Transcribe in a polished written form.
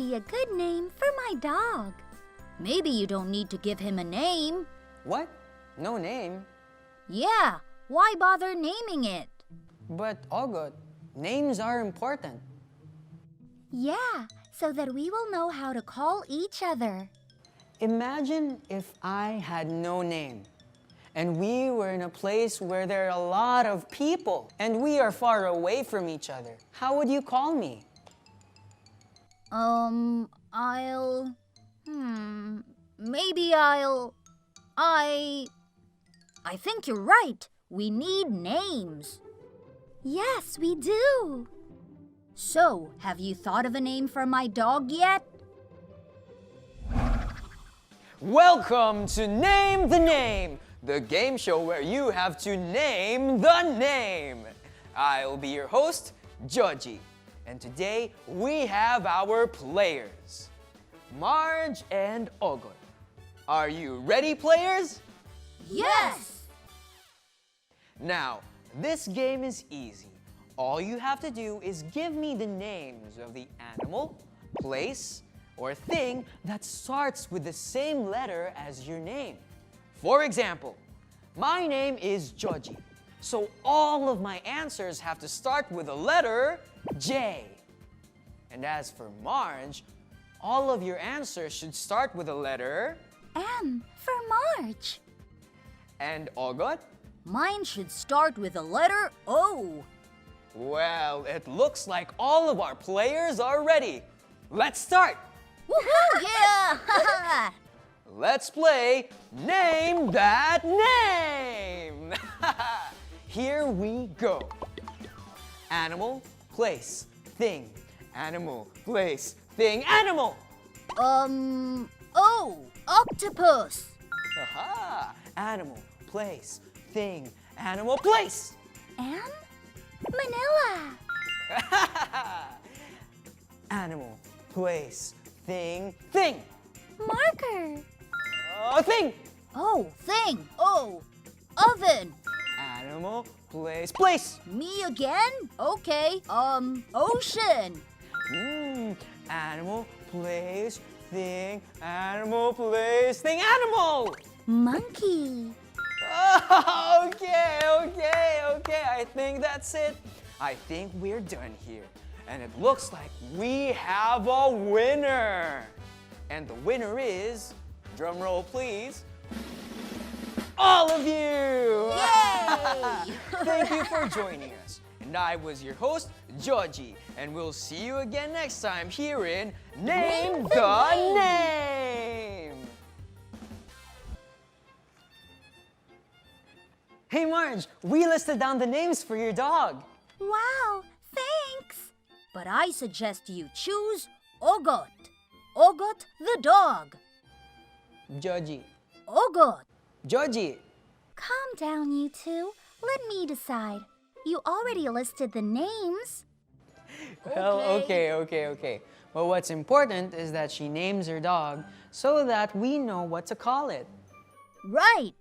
be a good name for my dog? Maybe you don't need to give him a name. What? No name? Yeah, why bother naming it? But, Ogot, names are important. Yeah, so that we will know how to call each other. Imagine if I had no name, and we were in a place where there are a lot of people, and we are far away from each other. How would you call me? Maybe I think you're right. We need names. Yes, we do. So, have you thought of a name for my dog yet? Welcome to Name the Name, the game show where you have to name the name. I'll be your host, Joji, and today we have our players, Marge and Ogot. Are you ready, players? Yes! Now, this game is easy. All you have to do is give me the names of the animal, place, or thing that starts with the same letter as your name. For example, my name is Joji, so all of my answers have to start with the letter J. And as for Marge, all of your answers should start with the letter M for Marge. And Ogot? Mine should start with the letter O. Well, it looks like all of our players are ready. Let's start! Woohoo! Yeah! Let's play Name That Name! Here we go. Animal, place, thing. Animal, place, thing, animal! O, octopus. Aha! Animal, place, thing, animal, place! M, Manila. Animal, place, thing, thing! Marker. Thing! Oh, thing. Oh, oven. Animal, place, place! Me again? Okay. Ocean. Animal, place, thing, animal, place, thing, animal! Monkey. Okay. I think that's it. I think we're done here. And it looks like we have a winner. And the winner is, drum roll please, all of you! Yay! Thank you for joining us. And I was your host, Joji. And we'll see you again next time here in Name the Name! Hey Marge, we listed down the names for your dog. Wow, thanks. But I suggest you choose Ogot. Ogot the dog. Joji. Ogot. Joji. Calm down, you two. Let me decide. You already listed the names. Well, okay. But what's important is that she names her dog so that we know what to call it. Right.